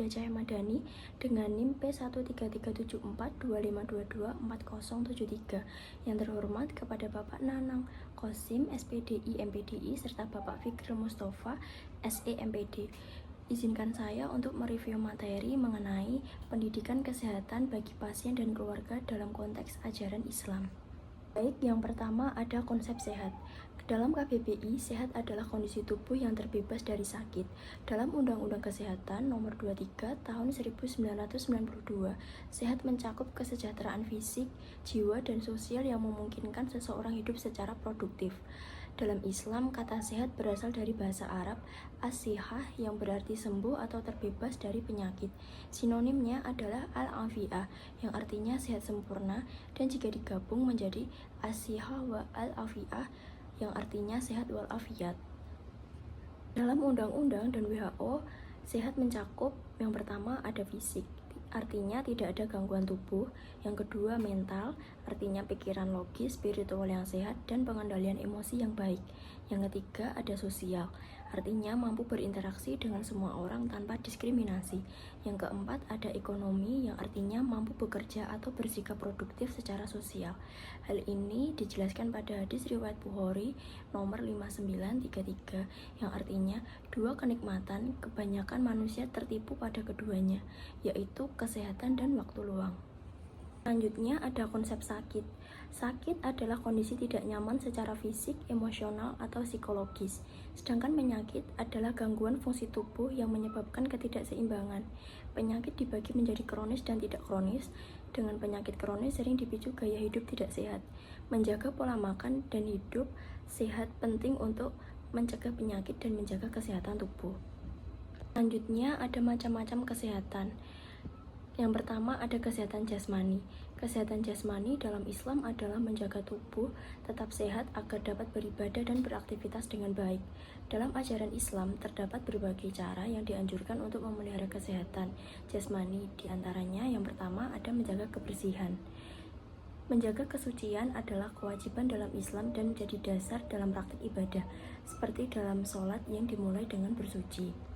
Huda Cahaya Madani dengan NIM P1337425224073. Yang terhormat kepada Bapak Nanang Kosim, SPDI MPDI, serta Bapak Fikri Mustafa, SE MPD. Izinkan saya untuk mereview materi mengenai pendidikan kesehatan bagi pasien dan keluarga dalam konteks ajaran Islam. Baik, yang pertama ada konsep sehat. Dalam KBBI, sehat adalah kondisi tubuh yang terbebas dari sakit. Dalam Undang-Undang Kesehatan Nomor 23 Tahun 1992, sehat mencakup kesejahteraan fisik, jiwa, dan sosial yang memungkinkan seseorang hidup secara produktif. Dalam Islam, kata sehat berasal dari bahasa Arab as-sihah yang berarti sembuh atau terbebas dari penyakit. Sinonimnya adalah al-afiyah yang artinya sehat sempurna, dan jika digabung menjadi as-sihah wa al-afiyah yang artinya sehat wal afiat. Dalam undang-undang dan WHO, sehat mencakup yang pertama ada fisik, artinya tidak ada gangguan tubuh. Yang kedua mental, artinya pikiran logis, spiritual yang sehat, dan pengendalian emosi yang baik. Yang ketiga ada sosial, artinya mampu berinteraksi dengan semua orang tanpa diskriminasi. Yang keempat ada ekonomi, yang artinya mampu bekerja atau bersikap produktif secara sosial. Hal ini dijelaskan pada hadis riwayat Bukhari nomor 5933 yang artinya dua kenikmatan kebanyakan manusia tertipu pada keduanya, yaitu kesehatan dan waktu luang. Selanjutnya ada konsep sakit. Sakit adalah kondisi tidak nyaman secara fisik, emosional, atau psikologis. Sedangkan penyakit adalah gangguan fungsi tubuh yang menyebabkan ketidakseimbangan. Penyakit dibagi menjadi kronis dan tidak kronis. Dengan penyakit kronis sering dipicu gaya hidup tidak sehat. Menjaga pola makan dan hidup sehat penting untuk mencegah penyakit dan menjaga kesehatan tubuh. Selanjutnya ada macam-macam kesehatan. Yang pertama ada kesehatan jasmani. Kesehatan jasmani dalam Islam adalah menjaga tubuh tetap sehat agar dapat beribadah dan beraktivitas dengan baik. Dalam ajaran Islam terdapat berbagai cara yang dianjurkan untuk memelihara kesehatan jasmani. Di antaranya yang pertama ada menjaga kebersihan. Menjaga kesucian adalah kewajiban dalam Islam dan menjadi dasar dalam praktik ibadah, seperti dalam sholat yang dimulai dengan bersuci.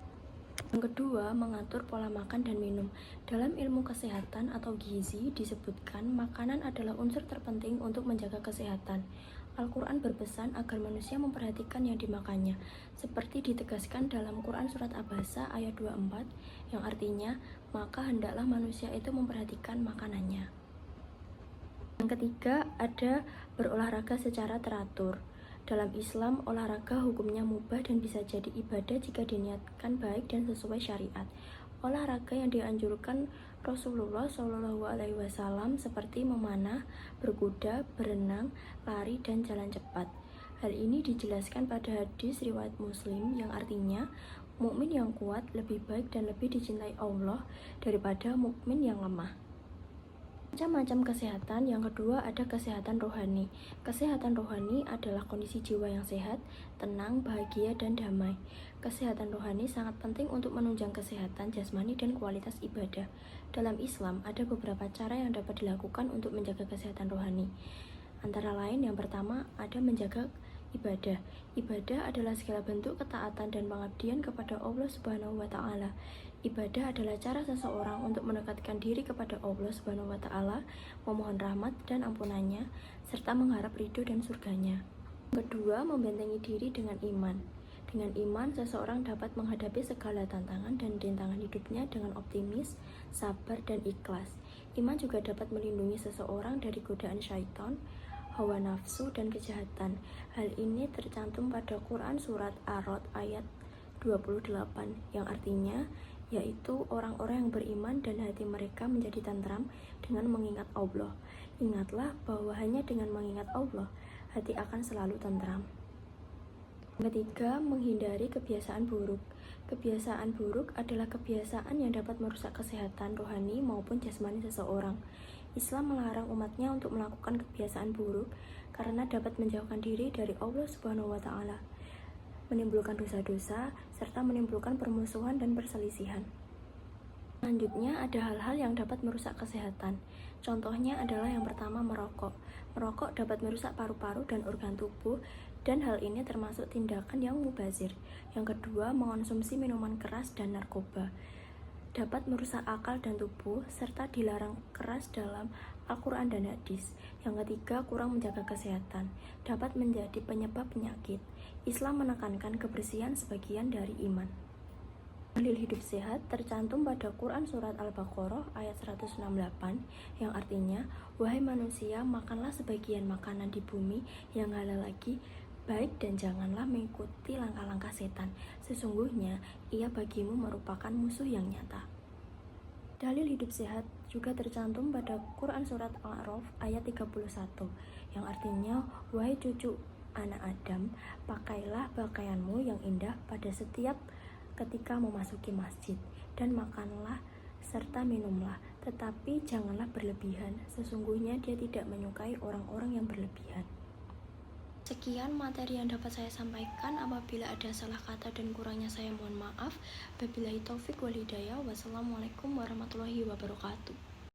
Yang kedua, mengatur pola makan dan minum. Dalam ilmu kesehatan atau gizi disebutkan makanan adalah unsur terpenting untuk menjaga kesehatan. Al-Quran berpesan agar manusia memperhatikan yang dimakannya, seperti ditegaskan dalam Quran Surat Abasa ayat 24, yang artinya, maka hendaklah manusia itu memperhatikan makanannya. Yang ketiga, ada berolahraga secara teratur. Dalam Islam, olahraga hukumnya mubah dan bisa jadi ibadah jika diniatkan baik dan sesuai syariat. Olahraga yang dianjurkan Rasulullah SAW seperti memanah, berkuda, berenang, lari, dan jalan cepat. Hal ini dijelaskan pada hadis riwayat Muslim yang artinya, mukmin yang kuat lebih baik dan lebih dicintai Allah daripada mukmin yang lemah. Macam-macam kesehatan. Yang kedua ada kesehatan rohani. Kesehatan rohani adalah kondisi jiwa yang sehat, tenang, bahagia, dan damai. Kesehatan rohani sangat penting untuk menunjang kesehatan jasmani dan kualitas ibadah. Dalam Islam ada beberapa cara yang dapat dilakukan untuk menjaga kesehatan rohani. Antara lain yang pertama ada menjaga ibadah. Ibadah adalah segala bentuk ketaatan dan pengabdian kepada Allah Subhanahu wa Ta'ala. Ibadah adalah cara seseorang untuk mendekatkan diri kepada Allah Subhanahu wa Ta'ala, memohon rahmat dan ampunannya, serta mengharap ridho dan surganya. Kedua, membentengi diri dengan iman. Dengan iman, seseorang dapat menghadapi segala tantangan dan rintangan hidupnya dengan optimis, sabar, dan ikhlas. Iman juga dapat melindungi seseorang dari godaan syaitan, hawa nafsu, dan kejahatan. Hal ini tercantum pada Quran Surat Ar-Rod ayat 28, yang artinya, yaitu orang-orang yang beriman dan hati mereka menjadi tentram dengan mengingat Allah. Ingatlah bahwa hanya dengan mengingat Allah, hati akan selalu tentram. Ketiga, menghindari kebiasaan buruk. Kebiasaan buruk adalah kebiasaan yang dapat merusak kesehatan rohani maupun jasmani seseorang. Islam melarang umatnya untuk melakukan kebiasaan buruk karena dapat menjauhkan diri dari Allah Subhanahu wa Ta'ala, menimbulkan dosa-dosa, serta menimbulkan permusuhan dan perselisihan. Selanjutnya ada hal-hal yang dapat merusak kesehatan. Contohnya adalah yang pertama merokok. Merokok dapat merusak paru-paru dan organ tubuh, dan hal ini termasuk tindakan yang mubazir. Yang kedua, mengonsumsi minuman keras dan narkoba. dapat merusak akal dan tubuh, serta dilarang keras dalam Al-Quran dan hadis. Yang ketiga, kurang menjaga kesehatan, dapat menjadi penyebab penyakit. Islam menekankan kebersihan sebagian dari iman. Dalil hidup sehat tercantum pada Quran Surat Al-Baqarah ayat 168 yang artinya, wahai manusia, makanlah sebagian makanan di bumi yang halal lagi, baik dan janganlah mengikuti langkah-langkah setan. Sesungguhnya ia bagimu merupakan musuh yang nyata. Dalil hidup sehat juga tercantum pada Quran Surat Al-A'raf ayat 31 yang artinya, wahai cucu anak Adam, pakailah pakaianmu yang indah pada setiap ketika memasuki masjid, dan makanlah serta minumlah, tetapi janganlah berlebihan, sesungguhnya dia tidak menyukai orang-orang yang berlebihan. Sekian materi yang dapat saya sampaikan. Apabila ada salah kata dan kurangnya saya mohon maaf. Wabillahi taufik wal hidayah. Wassalamualaikum warahmatullahi wabarakatuh.